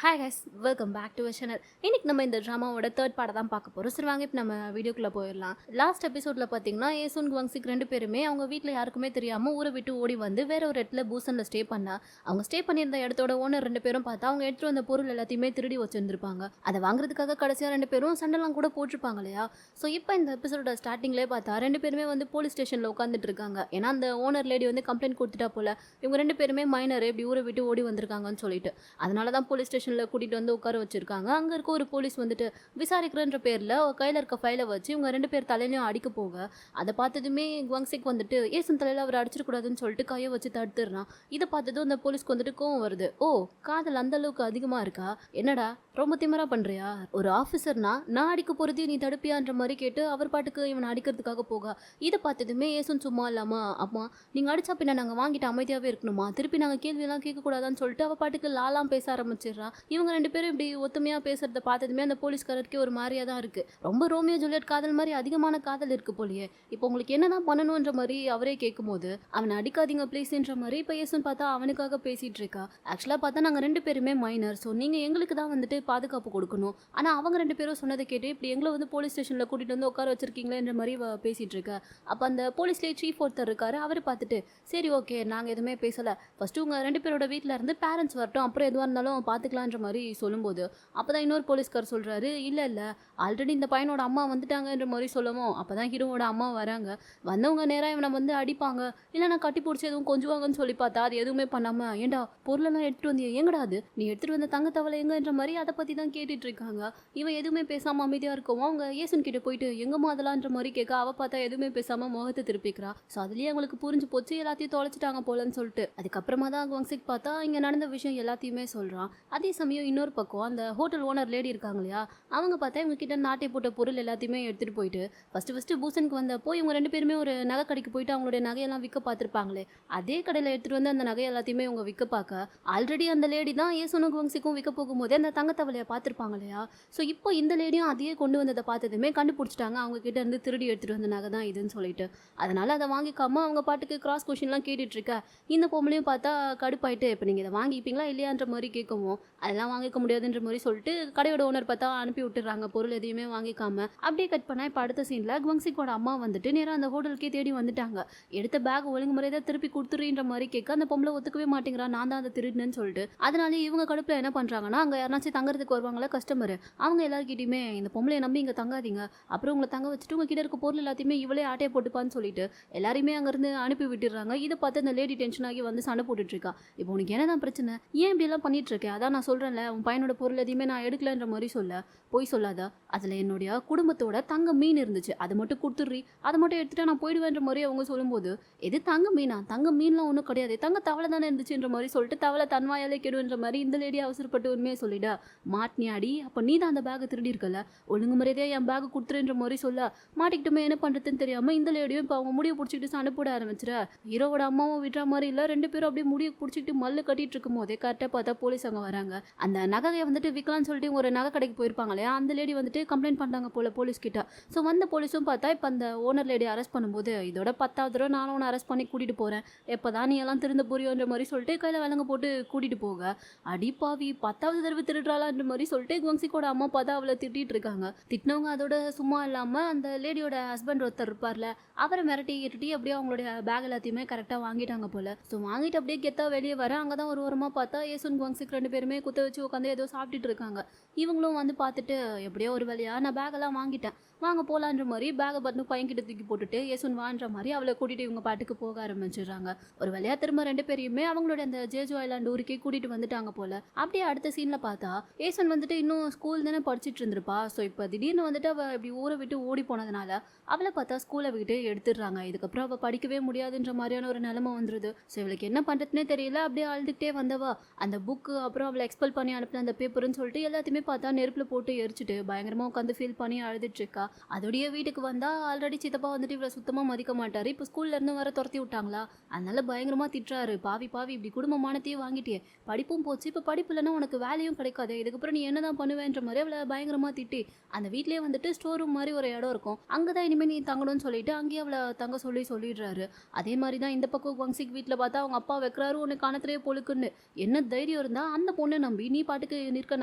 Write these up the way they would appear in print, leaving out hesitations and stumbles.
Hi guys, welcome back to channel. இன்னைக்கு நம்ம இந்த ட்ராமாவோட தேர்ட் பார்ட்டை தான் பார்க்க போகிறோம். சரி வாங்க இப்போ நம்ம வீடியோக்குள்ளே போயிடலாம். லாஸ்ட் எபிசோடில் பார்த்தீங்கன்னா ஏசுன் குவாங்சிக் ரெண்டு பேருமே அவங்க வீட்டில் யாருக்குமே தெரியாமல் ஊரை விட்டு ஓடி வந்து வேற ஒரு இடத்துல பூசனில் ஸ்டே பண்ணா. அவங்க ஸ்டே பண்ணியிருந்த இடத்தோட ஓனர் ரெண்டு பேரும் பார்த்தா அவங்க எடுத்துகிட்டு வந்த பொருள் எல்லாத்தையுமே திருடி வச்சுருந்துருப்பாங்க. அதை வாங்குறதுக்காக கடைசியாக ரெண்டு பேரும் சண்டைலாம் கூட போட்டிருப்பாங்க இல்லையா. ஸோ இப்போ இந்த எபிசோட ஸ்டார்டிங்லேயே பார்த்தா ரெண்டு பேருமே வந்து போலீஸ் ஸ்டேஷனில் உட்காந்துட்டு இருக்காங்க. ஏன்னா அந்த ஓனர் லேடி வந்து கம்ப்ளைண்ட் கொடுத்துட்டா போல இவங்க ரெண்டு பேருமே மைனர் இப்படி ஊரை விட்டு ஓடி வந்திருக்காங்கன்னு சொல்லிட்டு அதனால தான் போலீஸ் ஸ்டேஷன் கூட்டிட்டு வந்து உட்கார வச்சிருக்காங்க. அங்க இருக்க ஒரு போலீஸ் வந்துட்டு விசாரிக்கிறன்ற பேர்ல கையில இருக்க ஃபைலை வச்சு இவங்க ரெண்டு பேர் தலையிலையும் அடிக்க போக அதை பார்த்ததுமே குவாங்சிக் வந்துட்டு ஏசன் தலையில அவர் அடிச்சிடக்கூடாதுன்னு சொல்லிட்டு கையை வச்சு தடுத்துடுறான். இதை பார்த்ததும் அந்த போலீஸ்க்கு வந்துட்டு கோவம் வருது. ஓ, காதல் அந்த அளவுக்கு அதிகமா இருக்கா, என்னடா ரொம்ப திமிரா பண்றியா, ஒரு ஆஃபீஸர்னா நான் அடிக்க போறது நீ தடுப்பியான்ற மாதிரி கேட்டு அவர் பாட்டுக்கு இவனை அடிக்கிறதுக்காக போக இதை பார்த்ததுமே ஏசன் சும்மா இல்லாமா, அம்மா நீங்க அடிச்சா பின்ன நாங்க வாங்கிட்டு அமைதியாவே இருக்கணுமா, திருப்பி நாங்க கேள்வி எல்லாம் கேட்க கூடாதான்னு சொல்லிட்டு அவ பாட்டுக்கு லாலாம் பேச ஆரம்பிச்சிடுறான். இவங்க ரெண்டு பேரும் இப்படி ஒத்துமையா பேசுறத பார்த்ததுமே அந்த போலீஸ்காரருக்கே ஒரு மாதிரியா தான் இருக்கு. ரொம்ப ரோமியோ ஜூலியட் காதல் மாதிரி அதிகமான காதல் இருக்கு போலியே. இப்போ உங்களுக்கு என்னதான் பண்ணணும்ன்ற மாதிரி அவரே கேட்கும்போது அவனை அடிக்காதீங்க ப்ளீஸ்ன்ற மாதிரி இப்போ ஏசுன்னு பார்த்தா அவனுக்காக பேசிட்டு இருக்கா. ஆக்சுவலா பார்த்தா நாங்க ரெண்டு பேருமே மைனர், ஸோ நீங்க எங்களுக்கு தான் வந்துட்டு பாதுகாப்பு கொடுக்கணும். ஆனா அவங்க ரெண்டு பேரும் சொன்னதை கேட்டு இப்படி எங்களை வந்து போலீஸ் ஸ்டேஷன்ல கூட்டிட்டு வந்து உட்கார வச்சிருக்கீங்களேன்ற மாதிரி பேசிட்டு இருக்கா. அப்ப அந்த போலீஸ்லேயே சீஃப் ஒருத்தர் இருக்காரு. அவர் பார்த்துட்டு சரி ஓகே நாங்க எதுவுமே பேசல, ஃபர்ஸ்ட் உங்க ரெண்டு பேரோட வீட்டுல இருந்து பேரண்ட்ஸ் வரட்டும், அப்புறம் எதுவாக இருந்தாலும் பாத்துக்கலான்ற மாதிரி சொல்லும்போது அப்பதான் இன்னொரு போலீஸ்கார் சொல்றாரு, இல்ல இல்ல ஆல்ரெடி இந்த பையனோட அம்மா வந்துட்டாங்கன்ற மாதிரி சொல்லவும் அப்பதான் ஹீரோவோட அம்மா வராங்க. வந்தவங்க நேரா இவனை வந்து அடிப்பாங்க இல்லைன்னா கட்டி பிடிச்சி எதுவும் கொஞ்சுவாங்கன்னு சொல்லி பார்த்தா அது எதுவுமே பண்ணாம ஏண்டா பொருளெல்லாம் எடுத்துட்டு வந்தியா, எங்கடா அது நீ எடுத்துட்டு வந்த தங்க தவளை எங்கன்ற மாதிரி அதை பத்தி தான் கேட்டுட்டு இருக்காங்க. இவன் எதுவுமே பேசாம அமைதியா இருக்கவும் அவங்க ஏசன் கிட்ட போயிட்டு எங்கம்மா அதெல்லாம்ன்ற மாதிரி கேட்க அவ பார்த்தா எதுவுமே பேசாம முகத்தை திருப்பிக்கிறா. ஸோ அதுலயே அவங்களுக்கு புரிஞ்சு போச்சு எல்லாத்தையும் தொலைச்சிட்டாங்க போலன்னு சொல்லிட்டு அதுக்கப்புறமா தான் குவாங்சிக் பார்த்தா இங்க நடந்த விஷயம் எல்லாத்தையுமே சொல்றான். அதே சமயம் இன்னொரு பக்கம் அந்த ஹோட்டல் ஓனர் லேடி இருக்காங்க இல்லையா, அவங்க பார்த்தா இவங்க கிட்ட நாட்டை போட்ட பொருள் எல்லாத்தையுமே எடுத்துட்டு போயிட்டு ஃபர்ஸ்ட் பூசனுக்கு வந்தப்போ இவங்க ரெண்டு பேருமே ஒரு நகை கடைக்கு போயிட்டு அவங்களுடைய நகையெல்லாம் விற்க பார்த்துருப்பாங்களே, அதே கடையில் எடுத்துட்டு வந்து அந்த நகை எல்லாத்தையுமே இவங்க விற்க பார்க்க ஆல்ரெடி அந்த லேடி தான் ஏசனும் குவாங்சிக்கும் விற்க போகும்போது அந்த தங்கத்தவளையை பார்த்துருப்பாங்க இல்லையா. ஸோ இப்போ இந்த லேடியும் அதையே கொண்டு வந்ததை பார்த்ததுமே கண்டுபிடிச்சிட்டாங்க அவங்க கிட்ட இருந்து திருடி எடுத்துட்டு வந்த நகை தான் இதுன்னு சொல்லிட்டு. அதனால அதை வாங்கிக்காம அவங்க பாட்டுக்கு கிராஸ் கொஸ்டின்லாம் கேட்டுட்டு இருக்க இந்த பொம்பளையும் பார்த்தா கடுப்பாயிட்டு இப்போ நீங்க இதை வாங்கிப்பீங்களா இல்லையான்ற மாதிரி கேட்கவும் அதெல்லாம் வாங்கிக்க முடியாதுன்ற மாதிரி சொல்லிட்டு கடையோட ஓனர் பார்த்தா அனுப்பி விட்டுறாங்க பொருள் எதையுமே வாங்கிக்காம. அப்படியே கட் பண்ணா இப்போ அடுத்த சீன்ல குவாங்சிக்கோட அம்மா வந்துட்டு நேராக அந்த ஹோட்டலுக்கே தேடி வந்துட்டாங்க. எடுத்த பேக் ஒழுங்கு முறையை திருப்பி கொடுத்துருன்ற மாதிரி கேட்க அந்த பொம்பளை ஒத்துக்கவே மாட்டேங்கிறா, நான் தான் அதை திருடுனேன்னு சொல்லிட்டு. அதனால இவங்க கடுப்புல என்ன பண்றாங்கன்னா அங்க யாராச்சும் தங்குறதுக்கு வருவாங்களா கஸ்டமர், அவங்க எல்லாருக்கிட்டையுமே இந்த பொம்பளையை நம்பி இங்க தங்காதீங்க, அப்புறம் உங்களை தங்க வச்சுட்டு உங்க கிட்ட இருக்க பொருள் எல்லாத்தையுமே இவளே ஆட்டையை போட்டுப்பான்னு சொல்லிட்டு எல்லாருமே அங்கிருந்து அனுப்பி விட்டுறாங்க. இதை பார்த்து அந்த லேடி டென்ஷன் ஆகி வந்து சண்டை போட்டுட்டு இருக்கா. இப்போ உனக்கு என்னதான் பிரச்சனை, ஏன் இப்படி எல்லாம் பண்ணிட்டு இருக்கேன், அதான் நான் சொல்றேன்ல உன் பையனோட பொருள் எதையுமே நான் எடுக்கலன்ற மாதிரி சொல்ல போய் சொல்லாதா, அதுல என்னுடைய குடும்பத்தோட தங்க மீன் இருந்துச்சு அதை மட்டும் கொடுத்துட்றி, அதை மட்டும் எடுத்துட்டா நான் போயிடுவேன்ற மாதிரி அவங்க சொல்லும்போது எது தங்க மீனா, தங்க மீன்லாம் ஒன்றும் கிடையாது, தங்க தவளை தானே இருந்துச்சுன்ற மாதிரி சொல்லிட்டு தவளை தன்வாயாலே கெடுன்ற மாதிரி இந்த லேடி அவசரப்பட்டு உண்மையை சொல்லிடா. மாட்டினியாடி, அப்போ நீ தான் அந்த பேக்கை திருடி இருக்கல, ஒழுங்கு முறையதே என் பேக்கை கொடுத்துருன்ற மாதிரி சொல்ல மாட்டிக்கிட்டுமே என்ன பண்றதுன்னு தெரியாம இந்த லேடியும் இப்போ அவங்க முடியை பிடிச்சிக்கிட்டு சண்டை போட ஆரம்பிச்சிட. ஹீரோவோட அம்மாவும் விடுற மாதிரி இல்லை, ரெண்டு பேரும் அப்படியே முடியை பிடிச்சிக்கிட்டு மல்லு கட்டிட்டு இருக்கும் போதே கரெக்டாக பார்த்தா போலீஸ் அங்கே வராங்க. அந்த நகையை வந்துட்டு விற்கலான்னு சொல்லிட்டு ஒரு நகை கடைக்கு போயிருப்பாங்க இல்லையா, அந்த லேடி வந்துட்டு கம்ப்ளைண்ட் பண்ணாங்க போல போலீஸ் கிட்ட. ஸோ வந்த போலீஸும் பார்த்தா இப்போ அந்த ஓனர் லேடி அரெஸ்ட் பண்ணும்போது இதோட 10வது தடவை நானும் உன்னை அரெஸ்ட் பண்ணி கூட்டிட்டு போறேன், எப்போதான் நீ எல்லாம் திருந்த புரியுன்ற மாதிரி சொல்லிட்டு கையில் விலங்க போட்டு கூட்டிட்டு போக அடிப்பாவி 10வது தடவை திருடுறாளான்ற மாதிரி சொல்லிட்டு குவாங்சிக்கோட அம்மா பார்த்தா அவளை திட்டிட்டு இருக்காங்க. திட்டினவங்க அதோட சும்மா இல்லாம அந்த லேடியோட ஹஸ்பண்ட் ஒருத்தர் இருப்பார்ல அவரை மிரட்டி ஏறிட்டி அப்படியே அவங்களுடைய பேக் எல்லாத்தையுமே கரெக்டாக வாங்கிட்டாங்க போல. ஸோ வாங்கிட்டு அப்படியே கெத்தா வெளியே வர அங்கதான் ஒரு ஓரமா பார்த்தா ஏசுன் குவாங்சிக் ரெண்டு பேருமே குத்த வச்சு உட்காந்து ஏதோ சாப்பிட்டுட்டு இருக்காங்க. இவங்களும் வந்து பார்த்துட்டு எப்படியோ ஒரு வழியா நான் பேக்கெல்லாம் வாங்கிட்டேன் வாங்க போலான்ற மாதிரி பேகை பட்டு பையன்கிட்ட தூக்கி போட்டுட்டு ஏசுன் வான்ற மாதிரி அவளை கூட்டிட்டு இவங்க பாட்டுக்கு போக ஆரம்பிச்சிடுறாங்க. ஒரு வழியா திரும்ப ரெண்டு பேரையுமே அவங்களோட அந்த ஜேஜோ ஐலாண்ட் ஊருக்கே கூட்டிட்டு வந்துட்டாங்க போல. அப்படியே அடுத்த சீன்ல பார்த்தா ஏசுன் வந்துட்டு இன்னும் ஸ்கூல் தானே படிச்சுட்டு இருந்திருப்பா. ஸோ இப்போ திடீர்னு வந்துட்டு அவள் இப்படி ஊரை விட்டு ஓடி போனதுனால அவளை பார்த்தா ஸ்கூலை விட்டு எடுத்துடுறாங்க. இதுக்கப்புறம் அவள் படிக்கவே முடியாதுன்ற மாதிரியான ஒரு நிலைமை வந்துருது. ஸோ இவளுக்கு என்ன பண்றதுனே தெரியல. அப்படியே அழுதுகிட்டே வந்தவா அந்த புக்கு அப்புறம் அவளை எக்ஸ்பெல் பண்ணி அனுப்பின அந்த பேப்பர்னு சொல்லிட்டு எல்லாத்தையுமே பார்த்தா நெருப்புல போட்டு எரிச்சிட்டு பயங்கரமா உட்காந்து ஃபீல் பண்ணி அழுதுட்டு இருக்கா. அதோடைய வீட்டுக்கு வந்தா ஆல்ரெடி சித்தப்பா வந்துட்டு இவரை சுத்தமா மதிக்க மாட்டாரு. இப்போ ஸ்கூல்ல இருந்து வர துரத்தி விட்டாங்களா, அதனால பயங்கரமா திட்டுறாரு. பாவி பாவி இப்படி குடும்பமானத்தையே வாங்கிட்டியே, படிப்பும் போச்சு, இப்போ படிப்பு இல்லைன்னா உனக்கு வேலையும் கிடைக்காது, இதுக்கப்புறம் நீ என்னதான் பண்ணுவேன்ற மாதிரி அவளை பயங்கரமா திட்டி அந்த வீட்லயே வந்துட்டு ஸ்டோர் ரூம் மாதிரி ஒரு இடம் இருக்கும், அங்கதான் இனிமே நீ தங்கணும்னு சொல்லிட்டு அங்கேயே அவளை தங்க சொல்லிடுறாரு. அதே மாதிரிதான் இந்த பக்கம் குவாங்சிக் வீட்டுல பார்த்தா அவங்க அப்பா வைக்கிறாரு ஒன்னு காணத்திலேயே பொழுக்குன்னு. என்ன தைரியம் இருந்தா அந்த பொண்ணை நம்பி நீ பாட்டுக்கு நிற்க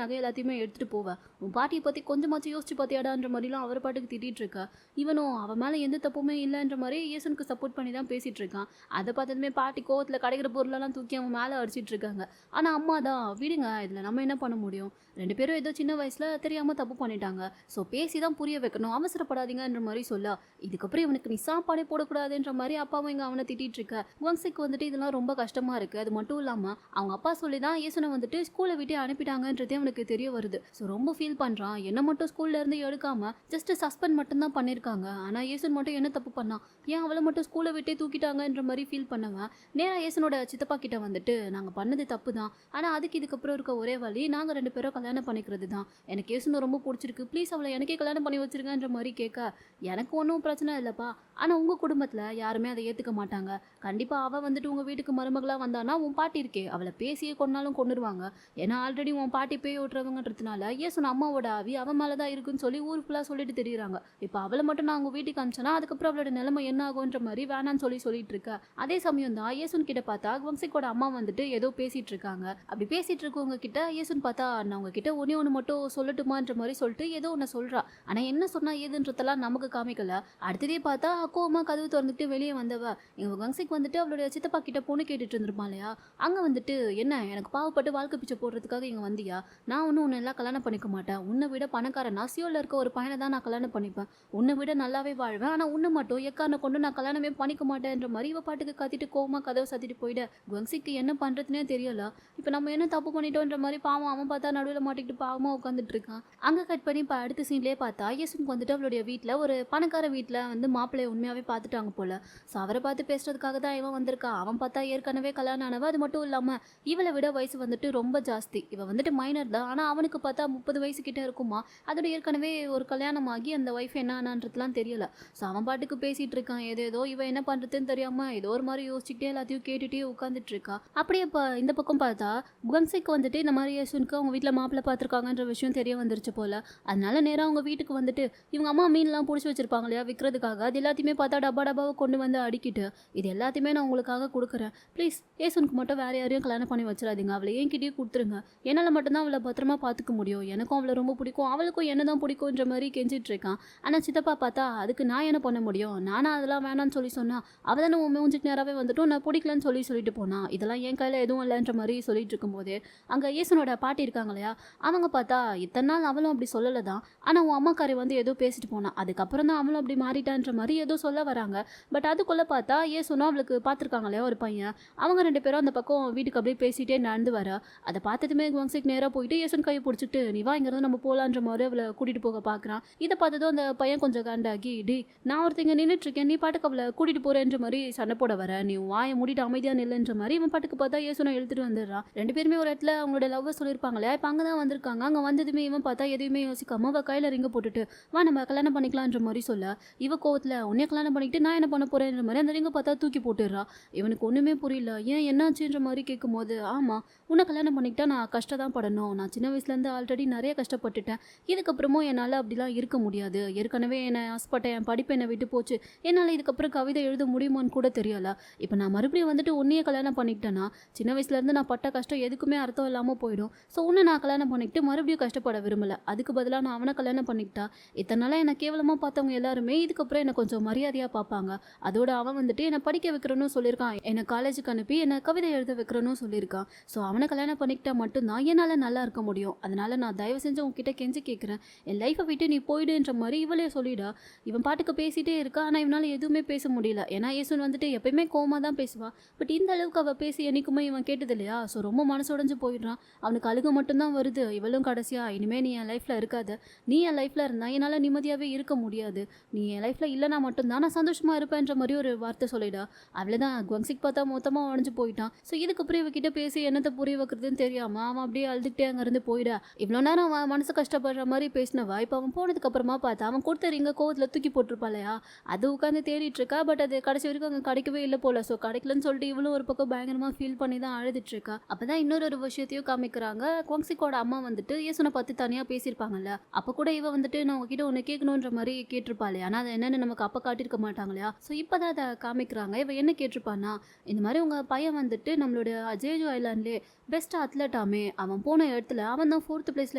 நகை எல்லாத்தையுமே எடுத்துட்டு போவ. உன் பாட்டியை பத்தி கொஞ்சமாச்சும் யோசிச்சு பார்த்தியாடான்ற மாதிரிலாம் அவர் பாட்டுக்கு திட்டிட்டு இருக்கா. இவனும் அவன் மேல எந்த தப்புமே இல்லைன்ற மாதிரி இயேசுனுக்கு சப்போர்ட் பண்ணி தான் பேசிட்டு இருக்கான். அதை பார்த்ததுமே பாட்டி கோவத்துல கிடைக்கிற பொருளெல்லாம் தூக்கி அவன் மேல அடிச்சிட்டு இருக்காங்க. ஆனா அம்மா தான் விடுங்க, இதுல நம்ம என்ன பண்ண முடியும், 2 பேரும் ஏதோ சின்ன வயசுல தெரியாம தப்பு பண்ணிட்டாங்க, ஸோ பேசி தான் புரிய வைக்கணும், அவசரப்படாதீங்கன்ற மாதிரி சொல்ல, இதுக்கப்புறம் இவனுக்கு நீ சாப்பாடே போடக்கூடாதுன்ற மாதிரி அப்பாவும் இங்க அவனை திட்டிட்டு இருக்க. குவாங்சிக்கு வந்துட்டு இதெல்லாம் ரொம்ப கஷ்டமா இருக்கு. அது மட்டும் இல்லாம அவங்க அப்பா சொல்லி தான் இயேசுனை வந்துட்டு ஸ்கூலை விட்டு அனுப்பிட்டாங்கன்றதே அவனுக்கு தெரிய வருது. ஸோ ரொம்ப ஃபீல் பண்றான். என்ன மட்டும் ஸ்கூல்ல இருந்து எடுக்காம ஜஸ்ட் சஸ்பெண்ட் மட்டும் தான் பண்ணிருக்காங்க. ஆனா இயேசுன் மட்டும் என்ன தப்பு பண்ணா, ஏன் அவளை மட்டும் ஸ்கூலை விட்டே தூக்கிட்டாங்கன்ற மாதிரி ஃபீல் பண்ணவன் நேரா இயேசுனோட சித்தப்பா கிட்ட வந்துட்டு, நாங்க பண்ணது தப்பு தான், ஆனா அதுக்கு இதுக்கப்புறம் இருக்க ஒரே வழி நாங்க 2 பேரும் கல்யாணம் பண்ணிக்கிறது தான். எனக்கு இயேசுனை ரொம்ப பிடிச்சிருக்கு, ப்ளீஸ் அவளை எனக்கே கல்யாணம் பண்ணி வச்சிருக்கன்ற மாதிரி கேட்க, எனக்கு ஒன்றும் பிரச்சனை இல்லைப்பா, ஆனால் உங்கள் குடும்பத்தில் யாருமே அதை ஏற்றுக்க மாட்டாங்க. கண்டிப்பாக அவள் வந்துட்டு உங்கள் வீட்டுக்கு மருமகளாக வந்தானா உன் பாட்டி இருக்கே அவளை பேசியே கொண்டாலும் கொண்டுருவாங்க. ஏன்னா ஆல்ரெடி உன் பாட்டி பேய் ஓட்டுறவங்கன்றதுனால இயேசுன அம்மாவோட ஆவி அவன் மேலே தான் இருக்குன்னு சொல்லி ஊர் ஃபுல்லாக சொல்லிட்டு தெரியுறாங்க. இப்போ அவளை மட்டும் நான் உங்கள் வீட்டுக்கு அனுப்பிச்சேன்னா அதுக்கப்புறம் அவளோட நிலைமை என்ன ஆகுன்ற மாதிரி வேணான்னு சொல்லிட்டு இருக்க. அதே சமயம் தான் இயேசுன் கிட்ட பார்த்தா வம்சிக்கோட அம்மா வந்துட்டு ஏதோ பேசிட்டு இருக்காங்க. அப்படி பேசிட்டு இருக்கவங்க கிட்ட இயேசுன் பார்த்தா, நான் உங்ககிட்ட ஒன்று மட்டும் சொல்லட்டுமான்ற மாதிரி சொல்லிட்டு ஏதோ ஒன்று சொல்றா. ஆனால் என்ன சொன்னா ஏதுன்றதெல்லாம் நமக்கு காமிக்கல. அடுத்ததே பார்த்தா கோவமா கதவு திறந்துட்டு வெளியே வந்தவ எங்க வங்சிக்கு வந்துட்டு அவளுடைய சித்தப்பா கிட்ட பொண்ணு கேட்டுட்டு இருந்திருப்பான் இல்லையா. அங்க வந்துட்டு, என்ன எனக்கு பாவப்பட்டு வாழ்க்கை பிச்சை போடுறதுக்காக இங்க வந்தியா, நான் ஒன்றும் உன்னை எல்லாம் கல்யாணம் பண்ணிக்க மாட்டேன், உன்னை விட பணக்காரனா சியோல இருக்க ஒரு பையனை தான் நான் கல்யாணம் பண்ணிப்பேன், உன்னை விட நல்லாவே வாழ்வேன், ஆனா உன்னை மட்டும் எக்காரனை கொண்டு நான் கல்யாணமே பண்ணிக்க மாட்டேன்ற மாதிரி இவ பாட்டுக்கு கத்திட்டு கோவமா கதவை சத்திட்டு போயிட குவங்சிக்கு என்ன பண்றதுனே தெரியல. இப்போ நம்ம என்ன தப்பு பண்ணிட்டோன்ற மாதிரி பாவம் அவன் பார்த்தா நடுவில் மாட்டிக்கிட்டு பாவமா உட்காந்துட்டு இருக்கான். அங்க கட் பண்ணி இப்போ அடுத்த சீன்லேயே பார்த்தா இயேசுக்கு வந்துட்டு அவளுடைய வீட்டில் ஒரு பணக்கார வீட்டில் வந்து மாப்பிள்ளையை உண்மையாகவே பார்த்துட்டாங்க போல. ஸோ அவரை பார்த்து பேசுறதுக்காக தான் இவன் வந்திருக்கா. அவன் பார்த்தா ஏற்கனவே கல்யாணம் ஆனவ. அது மட்டும் இல்லாமல் இவளை விட வயசு வந்துட்டு ரொம்ப ஜாஸ்தி. இவன் வந்துட்டு மைனர் தான், ஆனால் அவனுக்கு பார்த்தா 30 வயசு கிட்ட இருக்குமா. அதோட ஏற்கனவே ஒரு கல்யாணம் ஆகி அந்த ஒய்ஃப் என்ன ஆனான்றதுலாம் தெரியல. ஸோ அவன் பாட்டுக்கு பேசிட்டு இருக்கான் ஏதோ இவன் என்ன பண்ணுறதுன்னு தெரியாமல் ஏதோ ஒரு மாதிரி யோசிச்சுக்கிட்டே எல்லாத்தையும் கேட்டுகிட்டே உட்காந்துட்டு இருக்கா. அப்படியே இப்போ இந்த பக்கம் பார்த்தா குவங்சிக்கு வந்துட்டு இந்த மாதிரி யேசுனுக்கு அவங்க வீட்டில் மாப்பிள்ளை பார்த்துருக்காங்கன்ற விஷயம் தெரிய வந்துருச்சு போல. அதனால நேராக அவங்க வீட்டுக்கு வந்துட்டு இவங்க அம்மா மீன்லாம் பிடிச்சி வச்சிருப்பாங்க இல்லையா விற்கிறதுக்காக, அது எல்லாத்தையுமே பார்த்தா டப்பாவை கொண்டு வந்து அடிக்கிட்டு, இது எல்லாத்தையுமே நான் உங்களுக்காக கொடுக்குறேன், ப்ளீஸ் ஏசுனுக்கு மட்டும் வேற யாரையும் கல்யாணம் பண்ணி வச்சிடாதீங்க, அவளை என்கிட்டயே கொடுத்துருங்க, என்னால் மட்டும்தான் அவளை பத்திரமா பார்த்துக்க முடியும், எனக்கும் அவளை ரொம்ப பிடிக்கும், அவளுக்கும் என்ன தான் பிடிக்கும்ன்ற மாதிரி கெஞ்சிட்டு இருக்கான். ஆனால் சித்தப்பா பார்த்தா, அதுக்கு நான் என்ன பண்ண முடியும், நானா அதெல்லாம் வேணான்னு சொன்னா அவள் தானே உன் மூஞ்சிக்கு நேராகவே வந்துட்டும் நான் பிடிக்கலன்னு சொல்லிட்டு போனா, இதெல்லாம் என் கையில் எதுவும் இல்லைன்ற மாதிரி சொல்லிட்டு இருக்கும்போது அங்கே இயேசுனோட பாட்டி இருக்காங்க இல்லையா, அவங்க பார்த்தா இத்தனை நாள் அவளும் அப்படி சொல்லலை தான், ஆனால் உன் அம்மாக்காரி வந்து ஏதோ பேசிட்டு போனான், அதுக்கப்புறம் தான் அவளும் அப்படி மாறிட்டான்ற மாதிரி ஏதோ சொல்ல வராங்க. பட் அதுக்குள்ளே பார்த்தா ஏசுனா அவளுக்கு பார்த்துருக்காங்க இல்லையா ஒரு பையன், அவங்க 2 பேரும் அந்த பக்கம் வீட்டுக்கு அப்படியே பேசிகிட்டே நடந்து வர, அதை பார்த்ததுமே குவங்சிக்கு நேராக போயிட்டு ஏசுன் கையை பிடிச்சிட்டு நீ வா இங்கிருந்து நம்ம போகலான்ற மாதிரி அவளை கூட்டிகிட்டு போக பார்க்குறான். இதை பார்த்ததும் அந்த பையன் கொஞ்சம் காண்டாகி, டி நான் ஒருத்தங்க நின்றுட்டு இருக்கேன், நீ பாட்டுக்கு அவளை கூட்டிகிட்டு போகிறேன்ற மாதிரி சண்டை போட வர, நீ வாயை மூடிட்டு அமைதியாக நில்லுன்ற மாதிரி இவன் பாட்டுக்கு பார்த்தா ஏசுனை எழுத்துட்டு வந்துடுறான். 2 பேருமே ஒரு இடத்துல அவங்களோட லவ் சொல்லியிருப்பாங்களே, இப்போ அங்கே தான் வந்திருக்காங்க. அங்கே வந்ததுமே இவன் பார்த்தா எதுவுமே யோசிக்காம அவள் கையில் ரிங்க போட்டுட்டு வா நம்ம கல்யாணம் பண்ணிக்கலான்ற மாதிரி சொல்ல, இவ கோவத்தில் உன்னைய கல்யாணம் பண்ணிக்கிட்டு நான் என்ன பண்ண போறேன்ற மாதிரி அந்த ரிங்க பார்த்தா தூக்கி போட்டுடுறா. இவனுக்கு ஒன்றுமே புரியல, ஏன் என்னாச்சுன்ற மாதிரி கேட்கும்போது, ஆமாம் உன்னை கல்யாணம் பண்ணிக்கிட்டா நான் கஷ்டம் தான் படணும், நான் சின்ன வயசுலேருந்து ஆல்ரெடி நிறைய கஷ்டப்பட்டுட்டேன், இதுக்கப்புறமும் என்னால் அப்படிலாம் இருக்க முடியாது, ஏற்கனவே என்னை ஆசைப்பட்டேன், என் படிப்பு என்னை விட்டு போச்சு, என்னால் இதுக்கப்புறம் கவிதை எழுத முடியுமான்னு கூட தெரியல, இப்போ நான் மறுபடியும் வந்துட்டு உன்னையே கல்யாணம் பண்ணிக்கிட்டேன்னா சின்ன வயசுலேருந்து நான் பட்ட கஷ்டம் எதுக்குமே அர்த்தம் இல்லாமல் போயிடும், ஸோ உன்னை நான் கல்யாணம் பண்ணிக்கிட்டு மறுபடியும் கஷ்டப்பட விரும்பலை, அதுக்கு பதிலாக நான் அவனை கல்யாணம் பண்ணிக்கிட்டா இத்தனை நாளாக என்னை கேவலமாக பார்த்தவங்க எல்லாருமே இதுக்கப்புறம் என்னை கொஞ்சம் மரியாதையாக பார்ப்பாங்க, அதோட அவன் வந்துட்டு என்னை படிக்க வைக்கிறனும் சொல்லியிருக்கான், என்னை காலேஜுக்கு அனுப்பி என்னை கவிதை எழுத வைக்கிறனும் சொல்லியிருக்கான், ஸோ அவனை கல்யாணம் பண்ணிக்கிட்டா மட்டும்தான் என்னால் நல்லா இருக்க முடியும், அதனால் நான் தயவு செஞ்சு உங்ககிட்ட கெஞ்சி கேட்குறேன், என் லைஃப்பை விட்டு நீ போயிடுன்ற மாதிரி இவளே சொல்லிடா. இவன் பாட்டுக்கு பேசிகிட்டே இருக்கா, ஆனால் இவனால் எதுவுமே பேச முடியல, ஏன்னா இயேசுன் வந்துட்டு எப்பயுமே கோவமாக தான் பேசுவான், பட் இந்த அளவுக்கு அவள் பேசி என்னைக்குமே இவன் கேட்டது இல்லையா, ஸோ ரொம்ப மனசுடைஞ்சு போயிடுறான். அவனுக்கு அழுக மட்டும்தான் வருது. இவளும் கடைசியாக இனிமேல் நீ என் லைஃப்பில் இருக்காது, நீ என் லைஃப்பில் இருந்தால் என்னால் நிம்மதியாகவே இருக்க முடியாது, நீ என் லைஃப்பில் இல்லைனா மட்டும்தான் நான் சந்தோஷமாக இருப்பேன்ற மாதிரி ஒரு வார்த்தை சொல்லிடா. அவ்வளோதான் குவங்சிக்கு பார்த்தா மொத்தமாக உடஞ்சு போயிட்டான். ஸோ இதுக்கப்புறம் இவகிட்ட பேசி என்னத்தை புரிய வைக்கிறதுன்னு தெரியாமல் அவன் அப்படியே அழுதுகிட்டே அங்கேருந்து போயிடா. இவ்வளோ நேரம் அவன் மனசு கஷ்டப்படுற மாதிரி பேசினவா இப்போ அவன் போனதுக்கப்புறமா பார்த்தா அவன் கொடுத்த ரிங்க கோவத்தில் தூக்கி போட்டிருப்பாளையா, அது உட்காந்து தேடிட்டு இருக்கா. பட் அது கடைசி வரைக்கும் அங்கே கிடைக்கவே இல்லை போல. ஸோ கிடைக்கலன்னு சொல்லிட்டு இவளும் ஒரு பக்கம் பயங்கரமாக ஃபீல் பண்ணி தான் அழுதுட்டு இருக்கா. அப்போ தான் இன்னொரு விஷயத்தையும் காமிக்கிறாங்க. குவங்சிக்கோட அம்மா வந்துட்டு இயேசுனை பார்த்து தனியாக பேசியிருப்பாங்கல்ல, அப்போ கூட இவ வந்துட்டு நான் உங்ககிட்ட ஒன்று கேட்கணுன்ற மாதிரி கேட்டிருப்பாளே, ஆனால் அது என்னென்னு நமக்கு அப்போ காட்டியிருக்க மாட்டாங்களையா. ஸோ இப்போ தான் அதை காமிக்கிறாங்க. இவ என்ன கேட்டிருப்பானா, இந்த மாதிரி உங்கள் பையன் வந்துட்டு நம்மளோட ஜேஜோ ஐலாண்ட்லேயே பெஸ்ட் அத்லட் போட்டாமே, அவன் போன இடத்துல அவன் தான் 4th பிளேஸ்ல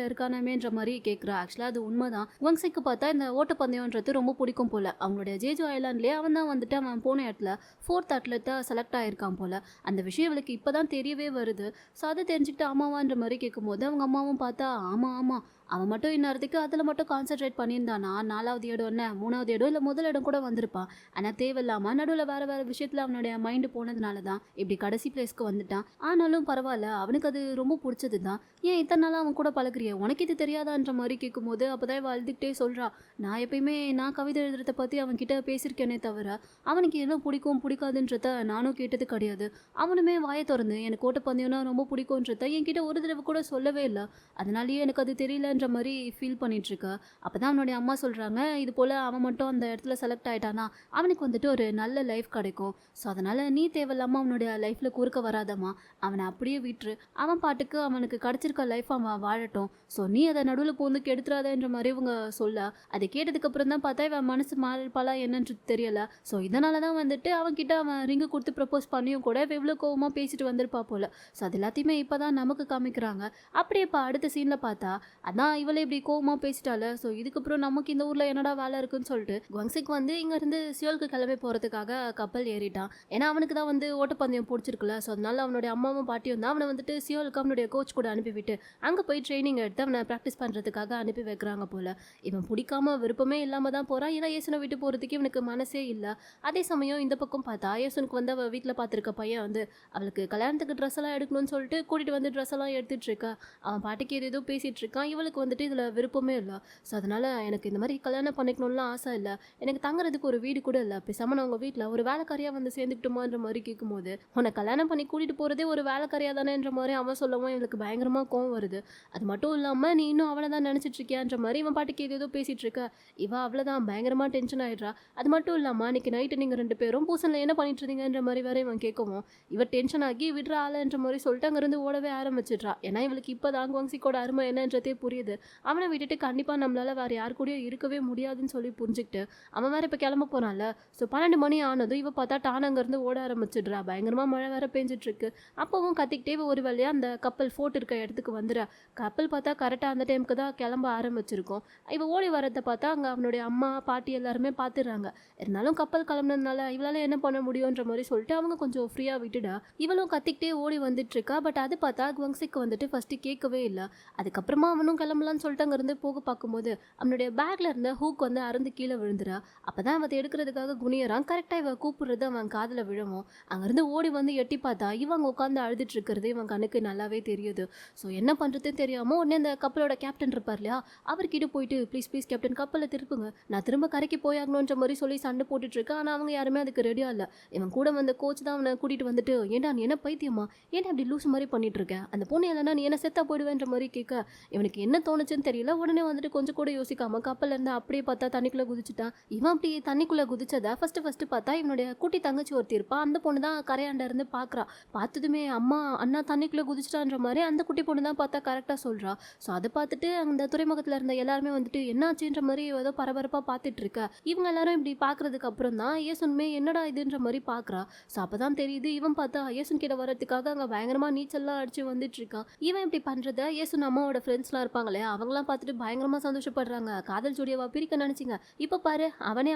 இருக்கானாமேன்ற மாதிரி கேட்குறா. ஆக்சுவலாக அது உண்மைதான். குவாங்சிக்கு பார்த்தா இந்த ஓட்டப்பந்தயம்ன்றது ரொம்ப பிடிக்கும் போல. அவங்களுடைய ஜேஜு ஐலாண்ட்லேயே அவன் தான் வந்துட்டு அவன் போன இடத்துல 4th அத்லெட்டாக செலக்ட் ஆகியிருக்கான் போல. அந்த விஷயம் இவளுக்கு இப்போ தான் தெரியவே வருது. ஸோ அதை தெரிஞ்சுக்கிட்டு அம்மாவான்ற மாதிரி கேட்கும்போது அவங்க அம்மாவும் பார்த்தா ஆமாம் ஆமாம் அவன் மட்டும் இந்நேரத்துக்கு அதில் மட்டும் கான்சென்ட்ரேட் பண்ணியிருந்தானா 4வது இடம் என்ன 3வது இடம் இல்லை முதல் இடம் கூட வந்திருப்பான். ஆனால் தேவையில்லாமல் நடுவில் வேறு வேறு விஷயத்தில் அவனுடைய மைண்டு போனதுனால தான் இப்படி கடைசி பிளேஸ்க்கு வந்துட்டான். ஆனாலும் பரவாயில்ல, அவனுக்கு அது ரொம்ப பிடிச்சது தான். ஏன் இத்தனை நாளாக அவன் கூட பழகுறிய, உனக்கு இது தெரியாதான்ற மாதிரி கேட்கும்போது அப்போ தான் அழுதுகிட்டே சொல்கிறா, நான் எப்பயுமே நான் கவிதை எழுதுறதை பற்றி அவன்கிட்ட பேசியிருக்கேனே தவிர அவனுக்கு என்ன பிடிக்கும் பிடிக்காதுன்றத நானும் கேட்டது கிடையாது. அவனுமே வாயை திறந்து எனக்கு ஓட்டப்பந்தயம்னா ரொம்ப பிடிக்கும்ன்றத என்கிட்ட ஒரு தடவை கூட சொல்லவே இல்லை. அதனாலேயே எனக்கு அது தெரியல மாதிரி ஃபீல் பண்ணிட்டு இருக்கா. அப்பதான் அவனுடைய அம்மா சொல்றாங்க, இது போல அவன் மட்டும் அந்த இடத்துல செலக்ட் ஆயிட்டானா அவனுக்கு வந்துட்டு ஒரு நல்ல லைஃப் கிடைக்கும். ஸோ அதனால நீ தேவையில்லாம அவனுடைய லைஃப்ல குறுக்க வராதம்மா, அவனை அப்படியே விட்டுரு, அவன் பாட்டுக்கு அவனுக்கு கிடைச்சிருக்க லைஃப் அவன் வாழட்டும். ஸோ நீ அதை நடுவில் போந்து கெடுத்துறாதன்ற மாதிரி இவங்க சொல்ல, அதை கேட்டதுக்கு அப்புறம் தான் பார்த்தா இவன் மனசு மாறப்பாலா என்னன்னு தெரியல. ஸோ இதனால தான் வந்துட்டு அவன்கிட்ட அவன் ரிங்கு கொடுத்து ப்ரப்போஸ் பண்ணியும் கூட எவ்வளோ கோவமாக பேசிட்டு வந்திருப்பா போல. ஸோ அது எல்லாத்தையுமே இப்போதான் நமக்கு காமிக்கிறாங்க. அப்படியே இப்போ அடுத்த சீனில் பார்த்தா அதான் இவளே இப்படி கோவமா பேசிட்டால. ஸோ இதுக்கப்புறம் நமக்கு இந்த ஊர்ல என்னடா வேலை இருக்குன்னு சொல்லிட்டு குவாங்சிக் வந்து இங்க இருந்து சியோலுக்கு கிளம்பி போறதுக்காக கப்பல் ஏறிட்டான். ஏன்னா அவனுக்கு தான் வந்து ஓட்டப்பந்தயம் பிடிச்சிருக்குல்ல. ஸோ அதனால அவனுடைய அம்மாவும் பாட்டியும் தான் அவனை வந்துட்டு சியோலுக்கு அவனுடைய கோச் கூட அனுப்பிவிட்டு அங்கே போய் ட்ரைனிங் எடுத்து அவனை ப்ராக்டிஸ் பண்ணுறதுக்காக அனுப்பி வைக்கிறாங்க போல. இவன் பிடிக்காம விருப்பமே இல்லாமல் தான் போகிறான். ஏன்னா ஏசுனை விட்டு போகிறதுக்கு இவனுக்கு மனசே இல்லை. அதே சமயம் இந்த பக்கம் பார்த்தா ஏசுனுக்கு வந்து அவள் வீட்டில் பார்த்துருக்க பையன் வந்து அவளுக்கு கல்யாணத்துக்கு ட்ரெஸ் எல்லாம் எடுக்கணும்னு சொல்லிட்டு கூட்டிகிட்டு வந்து ட்ரெஸ் எல்லாம் எடுத்துட்டு இருக்கா. அவன் பாட்டிக்கு ஏதோ பேசிகிட்டு இருக்கான். இவளுக்கு வந்துட்டு இதில் விருப்பமே இல்லை. ஸோ அதனால் எனக்கு இந்த மாதிரி கல்யாணம் பண்ணிக்கணும்லாம் ஆசை இல்லை, எனக்கு தங்குறதுக்கு ஒரு வீடு கூட இல்லை, பேசாமல் நான் உங்கள் வீட்டில் ஒரு வேலைக்காரியாக வந்து சேர்ந்துக்கிட்டோமான்ற மாதிரி கேட்கும்போது உன்னை கல்யாணம் பண்ணி கூட்டிகிட்டு போகிறதே ஒரு வேலைக்காரியாக தானேன்ற மாதிரி அவன் சொல்லவும் இவளுக்கு பயங்கரமாக கோவம் வருது. அது மட்டும் இல்லாமல் நீ இன்னும் அவளை தான் நினச்சிட்டு இருக்கியான்ற மாதிரி இவன் பாட்டுக்கு ஏதோ பேசிகிட்டு இருக்க. இவன் அவ்வளோதான் பயங்கரமாக டென்ஷன் ஆகிடுறா. அது மட்டும் இல்லாமல் அன்றைக்கி நைட்டு நீங்கள் 2 பேரும் பூசனில் என்ன பண்ணிட்டு இருந்தீங்கன்ற மாதிரி வேற இவன் கேட்கவும் இவன் டென்ஷன் ஆகி விடுற ஆளுன்ற மாதிரி சொல்லிட்டு அங்கேருந்து ஓடவே ஆரம்பிச்சிட்றா. ஏன்னா இவளுக்கு இப்போ தான் குவாங்சிக்கோட அருமை என்னன்றதே புரியுது. அவனை விட்டுட்டு கண்டிப்பாக நம்மளால் வேறு யாரு கூடயும் இருக்கவே முடியாதுன்னு சொல்லி புரிஞ்சுக்கிட்டு அவன் வேறு இப்போ கிளம்ப போனான்ல. ஸோ 12 மணி ஆனதும் இவ பார்த்தா டான் அங்கேருந்து ஓட ஆரம்பிச்சிடுறா. பயங்கரமாக மழை வேறு பேஞ்சிட்ருக்கு. அப்போவும் கத்திக்கிட்டே ஒரு வழியாக அந்த கப்பல் ஃபோர்ட் இருக்க இடத்துக்கு வந்துடுறா. கப்பல் பார்த்தா கரெக்டாக அந்த டைமுக்கு தான் கிளம்ப ஆரம்பிச்சிருக்கோம். இவ ஓடி வரதை பார்த்தா அங்கே அவனுடைய அம்மா பாட்டி எல்லாருமே பார்த்துடுறாங்க. இருந்தாலும் கப்பல் கிளம்புனதுனால இவளால் என்ன பண்ண முடியுன்ற மாதிரி சொல்லிட்டு அவங்க கொஞ்சம் ஃப்ரீயாக விட்டுடா. இவளும் கத்திக்கிட்டே ஓடி வந்துட்டுருக்கா. பட் அது பார்த்தா குவாங்சிக்கு வந்துட்டு ஃபஸ்ட்டு கேட்கவே இல்லை. அதுக்கப்புறமா அவனும் கிளம்பலான்னு சொல்லிட்டு அங்கேருந்து போக பார்க்கும்போது அவனுடைய பேக்கில் இருந்த ஹூக் வந்து அறுந்து கீழே விழுந்துறா. அப்போ தான் அவன் எடுக்கிறதுக்காக குனியறான். கரெக்டாக இவன் கூப்பிடுறது அவன் காதில் விழவும் அங்கேருந்து ஓடி வந்து எட்டி பார்த்தா இவங்க உட்காந்து அழுதுட்டு இருக்கிறது இவன் கண்ணுக்கு நல்லாவே தெரியுது. ஸோ என்ன பண்ணுறதுன்னு தெரியாமல் உடனே அந்த கப்பலோட கேப்டன் இருப்பார் இல்லையா, அவர்கிட்ட போயிட்டு ப்ளீஸ் ப்ளீஸ் கேப்டன் கப்பலை திருப்புங்க, நான் திரும்ப கரைக்கு போயாகணுன்ற மாதிரி சொல்லி சண்டை போட்டுட்ருக்கா. ஆனால் அவங்க யாருமே அதுக்கு ரெடியாக இல்லை. இவன் கூட வந்த கோச் தான் அவனை கூட்டிகிட்டு வந்துட்டு ஏன்டா நீ என்ன பைத்தியமா, ஏன்டா அப்படி லூஸ் மாதிரி பண்ணிட்டு இருக்க, அந்த பொண்ணு இல்லைன்னா நீ என்ன செத்தா போயிடுவேன்ற மாதிரி கேட்க இவனுக்கு என்ன தோணுச்சுன்னு தெரியல. உடனே வந்துட்டு கொஞ்சம் கூட யோசிக்காம கப்பல்ல இருந்து அப்படியே பார்த்தா தண்ணிக்குள்ள குதிச்சுட்டான். இவன் அப்படி தண்ணிக்குள்ள குதிச்சதை ஃபர்ஸ்ட் பார்த்தா இவனுடைய குட்டி தங்கச்சி ஒருத்தி இருப்பா. அந்த பொண்ணு தான் கரையாண்ட இருந்து பார்க்குறா. பார்த்ததுமே அம்மா அண்ணா தண்ணிக்குள்ள குதிச்சிட்டான்ற மாதிரி அந்த குட்டி பொண்ணு தான் பார்த்தா கரெக்டாக சொல்றா. ஸோ அதை பார்த்துட்டு அந்த துறைமுகத்தில் இருந்த எல்லாருமே வந்துட்டு என்னாச்சுன்ற மாதிரி ஏதோ பரபரப்பாக பார்த்துட்டு இருக்க. இவங்க எல்லாரும் இப்படி பார்க்கறதுக்கு அப்புறம் தான் ஏசுன்மே என்னடா இதுன்ற மாதிரி பார்க்குறா. ஸோ அப்போ தான் தெரியுது இவன் பார்த்தா ஏசுன் கிட்ட வரதுக்காக அங்கே பயங்கரமாக நீச்சல்லாம் அடிச்சு வந்துட்டு இருக்கான். இவன் இப்படி பண்ணுறத ஏசுன் அம்மாவோட ஃப்ரெண்ட்ஸ்லாம் இருப்பாங்களே அவங்களாம் பார்த்துட்டு பயங்கரமாக சந்தோஷப்படுறாங்க. காதல் ஜோடியாவா பிரிக்க நினச்சிங்க, இப்போ பாரு அவனே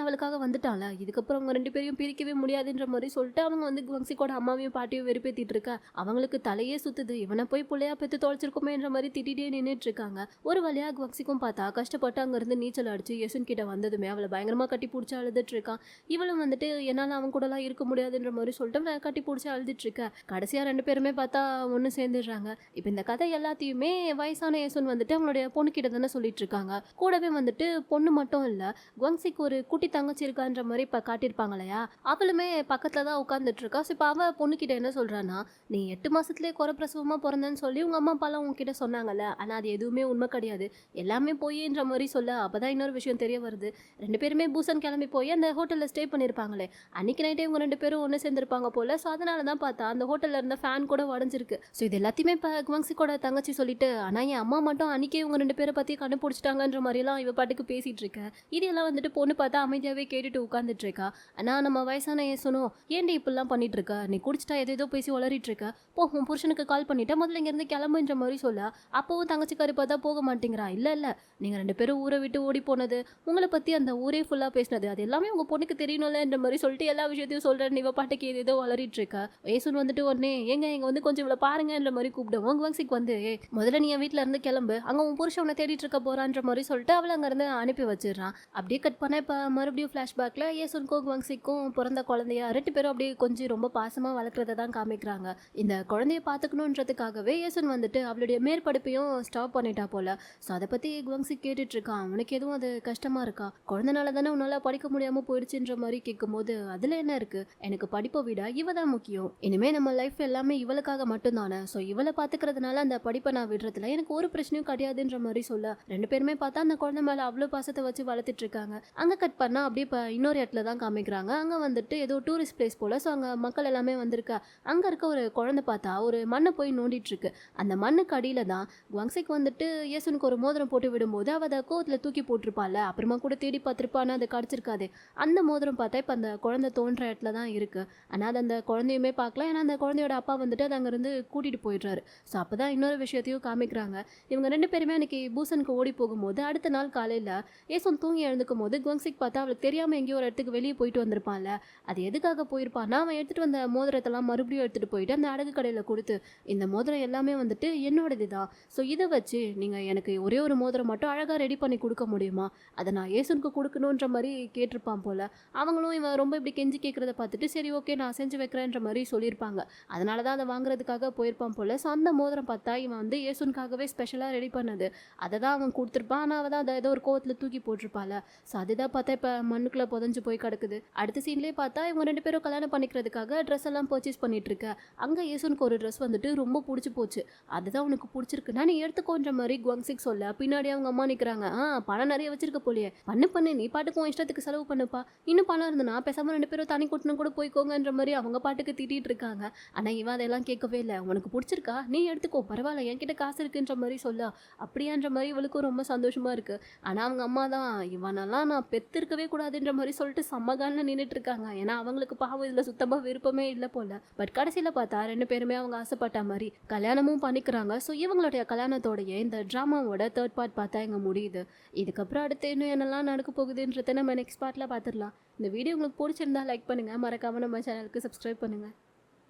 அவளுக்காக வந்துட்டான்ல, இதுக்கப்புறம் அவங்க 2 பேரையும் பிரிக்கவே முடியாதுன்ற மாதிரி சொல்லிட்டு அவங்க வந்து குவாங்சிக்கோட அம்மாவையும் பாட்டியும் வெறுப்பேற்றிட்டு இருக்க. அவங்களுக்கு தலையே சுத்துது, இவனை போய் பிள்ளையா பெற்று தொலைச்சிருக்குமேன்ற மாதிரி திட்டிகிட்டே நின்றுட்டு இருக்காங்க. ஒரு வழியாக குவாங்சிக்கும் பார்த்தா கஷ்டப்பட்டு அங்கேருந்து நீச்சல் அடிச்சு யசுன் கிட்ட வந்ததுமே அவளை பயங்கரமாக கட்டி பிடிச்சி அழுதுட்டு இருக்கான். இவளும் வந்துட்டு என்னால் அவன் கூடலாம் இருக்க முடியாதுன்ற மாதிரி சொல்லிட்டு கட்டி பிடிச்சி அழுதுட்டு இருக்க. கடைசியாக 2 பேருமே பார்த்தா ஒன்று சேர்ந்துடுறாங்க. இப்போ இந்த கதை எல்லாத்தையுமே வயசான யசுன் வந்துட்டு அவங்களுடைய பொண்ணுக்கிட்ட தானே சொல்லிட்டு இருக்காங்க. கூடவே வந்துட்டு பொண்ணு மட்டும் இல்லை, குவாங்சிக்கு ஒரு குட்டி தங்கச்சி இருக்கான்ற மாதிரி இப்போ காட்டியிருப்பாங்க இல்லையா, அவளுமே பக்கத்தில் தான் உட்காந்துட்டு இருக்கா. ஸோ இப்போ அவள் பொண்ணுக்கிட்ட என்ன சொல்கிறான்னா, நீ 8 மாதத்துலேயே குறப்பிரசவமாக பிறந்தேன்னு சொல்லி உங்கள் அம்மா அப்பாலாம் உங்ககிட்ட சொன்னாங்கல்ல, ஆனால் அது எதுவுமே உண்மை கிடையாது, எல்லாமே போயின்ற மாதிரி சொல்ல. அப்போ தான் இன்னொரு விஷயம் தெரிய வருது. 2 பேருமே பூசன் கிளம்பி போய் அந்த ஹோட்டலில் ஸ்டே பண்ணியிருப்பாங்களே, அன்றைக்கி நைட்டே இவங்க 2 பேரும் ஒன்று சேர்ந்துருப்பாங்க போல். ஸோ அதனால தான் பார்த்தா அந்த ஹோட்டலில் இருந்த ஃபேன் கூட உடஞ்சிருக்கு. ஸோ இது எல்லாத்தையுமே இப்போ குவாங்சிக்கோட தங்கச்சி சொல்லிட்டு, ஆனால் என் அம்மா மட்டும் அன்றைக்கி அன்னைக்கே இவங்க 2 பேரை பத்தி கண்டுபிடிச்சிட்டாங்கன்ற மாதிரிலாம் இவ பாட்டுக்கு பேசிட்டு இருக்க. இதெல்லாம் வந்துட்டு பொண்ணு பார்த்தா அமைதியாவே கேட்டுட்டு உட்காந்துட்டு இருக்கா. ஆனா நம்ம வயசான ஏசனும் ஏன்டி இப்படிலாம் பண்ணிட்டு இருக்க, நீ குடிச்சிட்டா ஏதோ பேசி உளறிட்டு இருக்க, போ உன் புருஷனுக்கு கால் பண்ணிட்டா முதல்ல இங்க இருந்து கிளம்புன்ற மாதிரி சொல்ல, அப்பவும் தங்கச்சிக்காரி பார்த்தா போக மாட்டேங்கிறா. இல்ல இல்ல, நீங்க 2 பேரும் ஊரை விட்டு ஓடி போனது, உங்களை பத்தி அந்த ஊரே ஃபுல்லா பேசினது, அது எல்லாமே உங்க பொண்ணுக்கு தெரியணும்லன்ற மாதிரி சொல்லிட்டு எல்லா விஷயத்தையும் சொல்றேன். இவ பாட்டுக்கு ஏதோ வளரிட்டு இருக்கா. ஏசுன் வந்துட்டு உடனே ஏங்க இங்க வந்து கொஞ்சம் இவ்வளவு பாருங்கன்ற மாதிரி கூப்பிடுவோம். குவாங்சிக் வந்து முதல்ல நீ என் வீட்டுல இருந்து கிளம்பு, அங்க உன் புருஷன் உன்னை தேடிட்டு இருக்க போறான்ற மாதிரி சொல்லிட்டு அவளை அங்க இருந்து அனுப்பி வச்சிடறான். அப்படியே கட் பண்ண இப்ப மறுபடியும் பிளாஷ்பேக்ல ஏசுனுக்கும் குவாங்சிக்கும் பிறந்த குழந்தைய 2 பேரும் அப்படியே கொஞ்சம் ரொம்ப பாசமா வளர்க்கறத தான் காமிக்கிறாங்க. இந்த குழந்தைய பாத்துக்கணுன்றதுக்காகவே ஏசுன் வந்துட்டு அவளுடைய மேற்படிப்பையும் ஸ்டாப் பண்ணிட்டா போல. ஸோ அதை பத்தி குவாங்சிக் கேட்டுட்டு இருக்கான். உனக்கு எதுவும் அது கஷ்டமா இருக்கா, குழந்தைனால தானே உன்னால படிக்க முடியாம போயிடுச்சுன்ற மாதிரி கேட்கும்போது அதுல என்ன இருக்கு, எனக்கு படிப்பை விட இவ தான் முக்கியம், இனிமே நம்ம லைஃப் எல்லாமே இவளுக்காக மட்டும்தானே, ஸோ இவளை பாத்துக்கிறதுனால அந்த படிப்பை நான் விடுறதுல எனக்கு ஒரு பிரச்சனையும் கிடையாதுன்ற மாதிரி சொல்ல 2 பேருமே பார்த்தா அந்த குழந்தை மேல அவ்வளவு பாசத்தை வச்சு வளர்த்துட்டு இருக்காங்க. அங்க கட் பண்ணா அப்படியே இப்போ இன்னொரு இடத்துல தான் காமிக்கிறாங்க. அங்க வந்துட்டு ஏதோ டூரிஸ்ட் பிளேஸ் போல. ஸோ அங்க மக்கள் எல்லாமே வந்திருக்கா. அங்க இருக்க ஒரு குழந்தை பார்த்தா ஒரு மண்ணை போய் நோண்டிட்டு இருக்கு. அந்த மண்ணுக்கு அடியில தான் குவாங்சிக் வந்துட்டு ஏசுனுக்கு ஒரு மோதிரம் போட்டு விடும்போது அவ அதை கோவத்துல தூக்கி போட்டிருப்பாள். அப்புறமா கூட தேடி பார்த்துருப்பான்னு அதை கடிச்சிருக்காது. அந்த மோதிரம் பார்த்தா இப்போ அந்த குழந்தை தோன்ற இடத்துல தான் இருக்கு. ஆனால் அது அந்த குழந்தையுமே பார்க்கலாம். ஏன்னா அந்த குழந்தையோட அப்பா வந்துட்டு அது அங்கேருந்து கூட்டிட்டு போயிடுறாரு. ஸோ அப்போதான் இன்னொரு விஷயத்தையும் காமிக்கிறாங்க. இவங்க 2 பேருமே அன்னைக்கு பூசனுக்கு ஓடி போகும்போது அடுத்த நாள் காலையில் ஏசுன் தூங்கி எழுந்துக்கும் போது குவாங்சிக் பார்த்தா அவளுக்கு தெரியாமல் எங்கேயோ ஒரு இடத்துக்கு வெளியே போயிட்டு வந்திருப்பான்ல, அது எதுக்காக போயிருப்பான்னா அவன் எடுத்துட்டு வந்த மோதிரத்தெல்லாம் மறுபடியும் எடுத்துட்டு போயிட்டு அந்த அடகு கடையில் கொடுத்து, இந்த மோதிரம் எல்லாமே வந்துட்டு என்னோடது தான், ஸோ இதை வச்சு நீங்கள் எனக்கு ஒரே ஒரு மோதிரம் மட்டும் அழகாக ரெடி பண்ணி கொடுக்க முடியுமா, அதை நான் ஏசுனுக்கு கொடுக்கணுன்ற மாதிரி கேட்டிருப்பான் போல. அவங்களும் இவன் ரொம்ப இப்படி கெஞ்சி கேட்குறத பார்த்துட்டு சரி ஓகே நான் செஞ்சு வைக்கிறேன்ற மாதிரி சொல்லியிருப்பாங்க. அதனால தான் அதை வாங்குறதுக்காக போயிருப்பான் போல. ஸோ அந்த மோதிரம் பார்த்தா இவன் வந்து ஏசுனுக்காகவே ஸ்பெஷலாக ரெடி பண்ணது, அதை தான் அவன் கொடுத்துருப்பான். ஆனால் அவள் தான் அதை ஏதோ ஒரு கோவத்தில் தூக்கி போட்டிருப்பாள். ஸோ அதுதான் பார்த்தா இப்போ மண்ணுக்குள்ளே புதஞ்சு போய் கிடக்குது. அடுத்த சீன்லேயே பார்த்தா இவங்க 2 பேரும் கல்யாணம் பண்ணிக்கிறதுக்காக ட்ரெஸ் எல்லாம் பர்ச்சேஸ் பண்ணிட்டு இருக்க. அங்கே ஏசுனுக்கு ஒரு ட்ரெஸ் வந்துட்டு ரொம்ப பிடிச்சி போச்சு. அதுதான் உனக்கு பிடிச்சிருக்குன்னா நீ எடுத்துக்கோன்ற மாதிரி குவாங்சிக் சொல்ல பின்னாடி அவங்க அம்மா நிற்கிறாங்க. பணம் நிறைய வச்சிருக்க போலியே, பண்ணு நீ பாட்டுக்கும் இஷ்டத்துக்கு செலவு பண்ணுப்பா, இன்னும் பணம் இருந்தனா பேசாம 2 பேரும் தனி கூட்டணும் கூட போய்க்கோங்கன்ற மாதிரி அவங்க பாட்டுக்கு திட்டிட்டு இருக்காங்க. ஆனால் இவன் அதெல்லாம் கேட்கவே இல்லை. உனக்கு பிடிச்சிருக்கா நீ எடுத்துக்கோ, பரவாயில்ல என்கிட்ட காசு இருக்குன்ற மாதிரி சொல்ல அப்படியான்ற மாதிரி இவளுக்கும் ரொம்ப சந்தோஷமா இருக்கு. ஆனால் அவங்க அம்மா தான் இவனெல்லாம் நான் பெற்றிருக்கவே கூடாதுன்ற மாதிரி சொல்லிட்டு சம்மகாலில் நின்றுட்டு இருக்காங்க. ஏன்னா அவங்களுக்கு பாவம் இதில் சுத்தமாக விருப்பமே இல்லை போல. பட் கடைசியில் பார்த்தா 2 பேருமே அவங்க ஆசைப்பட்ட மாதிரி கல்யாணமும் பண்ணிக்கிறாங்க. ஸோ இவங்களுடைய கல்யாணத்தோடைய இந்த ட்ராமாவோட 3rd பார்ட் பார்த்தா இங்கே முடியுது. இதுக்கப்புறம் அடுத்து இன்னும் என்னெல்லாம் நடக்க போகுதுன்றதை நம்ம நெக்ஸ்ட் பார்ட்டில் பார்த்துடலாம். இந்த வீடியோ உங்களுக்கு பிடிச்சிருந்தா லைக் பண்ணுங்கள், மறக்காமல் நம்ம சேனலுக்கு சப்ஸ்கிரைப் பண்ணுங்கள்.